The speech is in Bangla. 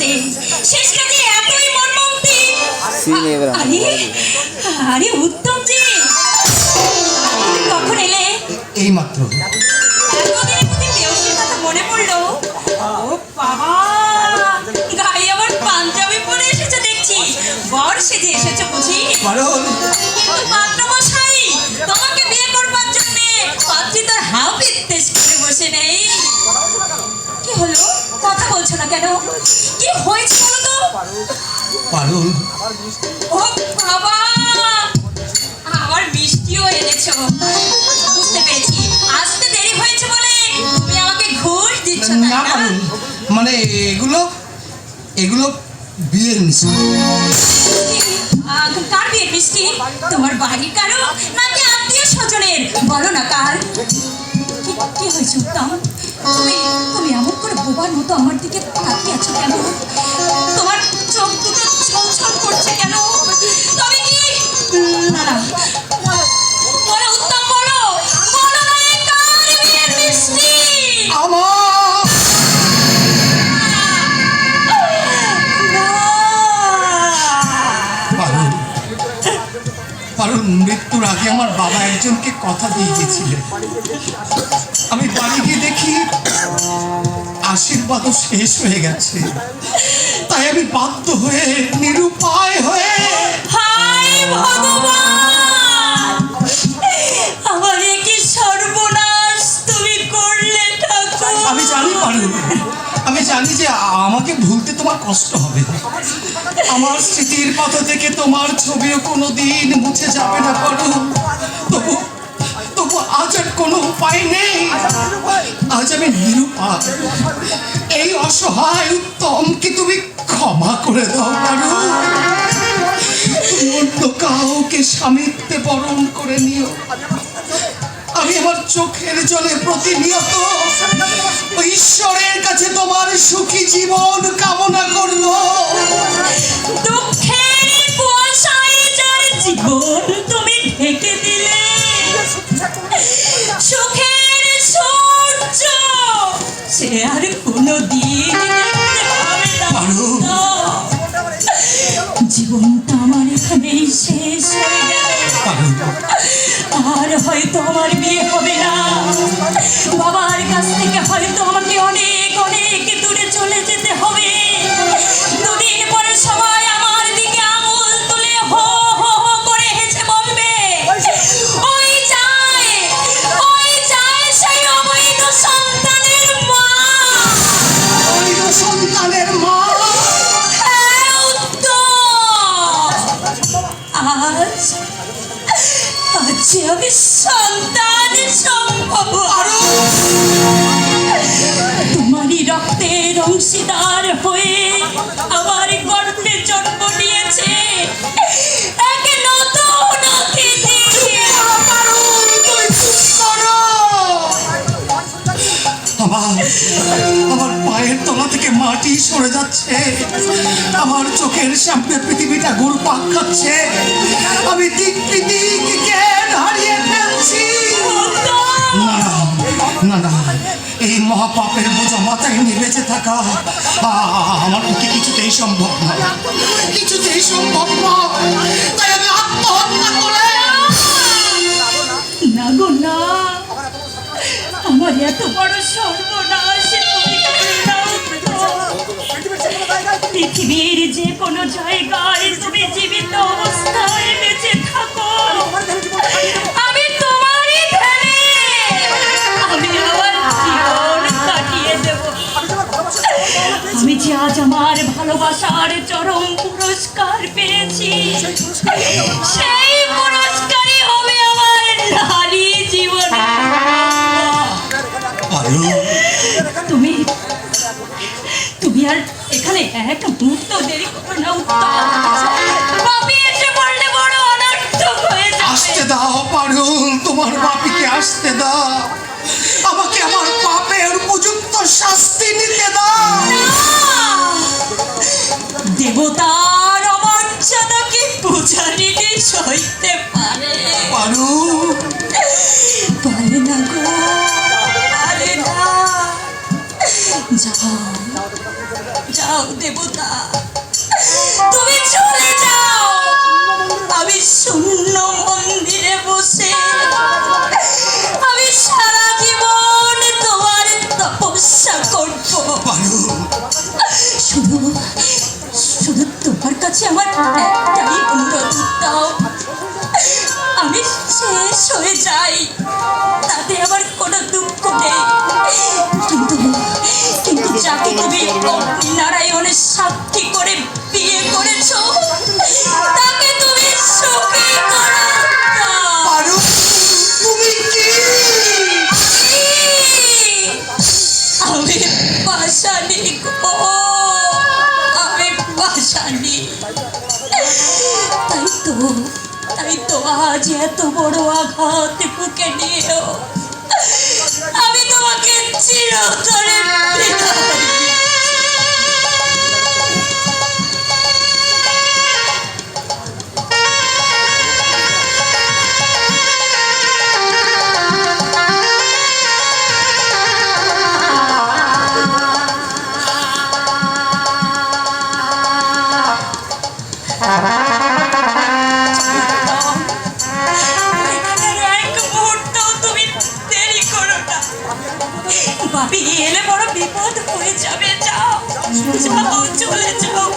করতে, শেষ কাজে এতই মর্মান্তিক। আরে উত্তম জি, কখন এলে? এই মাত্র। এতদিনের মধ্যে দেওসির কথা মনে পড়লো। ও বাবা, গায়ে আবার পাঞ্জাবি পরে এসেছো দেখছি, বর সেজে এসেছো বুঝি? কিন্তু পাত্রমশাই, তোমাকে বিয়ে করবার জন্য পাত্রী তার হাও বিদ্বেষ করে বসে নেই। কি হলো, কথা বলছো না কেন? কি হয়েছে বলো তো? পারুল, ও বাবা, আবার মিষ্টিও এনেছো। বুঝতে পেরেছি, আসতে দেরি হয়েছে বলে তুমি আমাকে ঘুষ দিচ্ছ না না। পারুল, মানে এগুলো এগুলো বিয়ের মিষ্টি। কার বিয়ের মিষ্টি? তোমার বাড়ির কারো নাকি আত্মীয় স্বজনের? বলো না কার। কি হয়েছে উত্তম? তুমি তুমি এমন করে বোবার মতো আমার দিকে তাকিয়ে আছো কেন? তোমার চোখ দুটো ছলছল করছে কেন? তবে কি? না না, বলো উত্তম, বলো বলো না, এ কার বিয়ের মিষ্টি? আমার পারুল, পারুল, মৃত্যুর আগে আমার বাবা একজনকে কথা দিয়ে গেছিলেন। আমি বাড়ি গিয়ে দেখি আশীর্বাদও শেষ হয়ে গেছে। তাই আমি বাধ্য হয়ে, নিরুপায় হয়ে, হায় ভগবান, আমার কি সর্বনাশ তুমি করলে ঠাকুর। আমি জানি পারুল, আমি জানি যে আমাকে ভুলতে তোমার কষ্ট হবে। আমার স্মৃতির পাতা থেকে তোমার ছবিও কোনোদিন মুছে যাবে না পারুল। তবু তবু আজ আর কোনো উপায় নেই। আজ আমি নিরুপায়। এই অসহায় উত্তমকে তুমি ক্ষমা করে দাও পারুল। তুমি অন্য কাউকে স্বামিত্বে বরণ করে নিও। আমি আমার চোখের জলে প্রতিনিয়ত ঈশ্বরের কাছে তোমার সুখী জীবন কামনা করব। দুঃখের কুয়াশায় যার জীবন তুমি ঢেকে দিলে, সুখের সূর্য সে আর কোনোদিন দেখতে পাবে না। জীবনটা আমার এখানেই শেষ হয়ে গেল। আর হয়তো আমার বিয়ে হবে না। বাবার কাছ থেকে হয়তো আমাকে অনেক অনেক দূরে চলে যেতে হবে। দুদিন পরে সবাই আমার দিকে আঙুল তুলে হো হো হো করে হেসে বলবে, ওই যায় সেই অবৈধ সন্তানের মা। অবৈধ সন্তানের মা। হ্যাঁ উত্তম, আজ আমি সন্তান সম্ভব। তোমারই রক্তের অংশীদার হয়ে আমার গর্ভে জন্ম নিয়েছে এক নতুন অতিথি। আমার পায়ের তলা থেকে মাটি সরে যাচ্ছে। আমার চোখের সামনে পৃথিবীটা ঘুরপাক খাচ্ছে। আমি দিক দিক জ্ঞান হারিয়ে ফেলছি। না না, এই মহাপাপের বোঝা মাথায় নিয়ে বেঁচে থাকা আমার পক্ষে কিছুতেই সম্ভব নয়, কিছুতেই সম্ভব নয়। তাই আমি আত্মহত্যা করে। না গো না, আমার এত বড় সর্বনাশ তুমি করে দাও। পৃথিবীর যে কোনো জায়গায় তুমি জীবিত অবস্থায় বেঁচে থাকো, আমি তোমারই ধ্যানে আমি আমার জীবন কাটিয়ে দেব। আমি যে আজ আমার ভালোবাসার চরম পুরস্কার পেয়েছি, সেই পুরস্কারই হবে আমার নারী জীবন। তুমি তুমি আর এখানে এক মুহূর্ত দেরি করো না উত্তম। বাপি এসে পড়লে বড় অনর্থক হয়ে যাবে। আসতে দাও পারুল, তোমার বাপিকে আসতে দাও। আমাকে আমার পাপের উপযুক্ত শাস্তি নিতে দাও। দেবতার অমর্যাদাকে পূজারীটি সইতে পারে? পারুল, পারে না গো, পারে না। যাও যাও দেবতা, তুমি চলে যাও। আমি শূন্য মন্দিরে বসে আমি সারা জীবন তোমার তপস্যা করবো। পারো। শুধু শুধু তোমার কাছে আমার একটাই অনুরোধ দাও, আমি শেষ হয়ে যাই, তাতে আমার কোনো দুঃখ নেই। কিন্তু কিন্তু যাকে তুমি নারায়ণের সাক্ষী করে বিয়ে করেছো, তাকে তুমি সুখী করে দাও। পারো, তুমি কি? আমি পাশানি গো, আমি পাশানি। তাই তো আজ এত বড় আঘাত বুকে নিয়েও আমি তোমাকে চিরতরে বিদায় দিচ্ছি। এক মুহূর্তও তুমি দেরি করো না, ভাবি এলে বড় বিপদ হয়ে যাবে। যাও যাও, চলে যাও।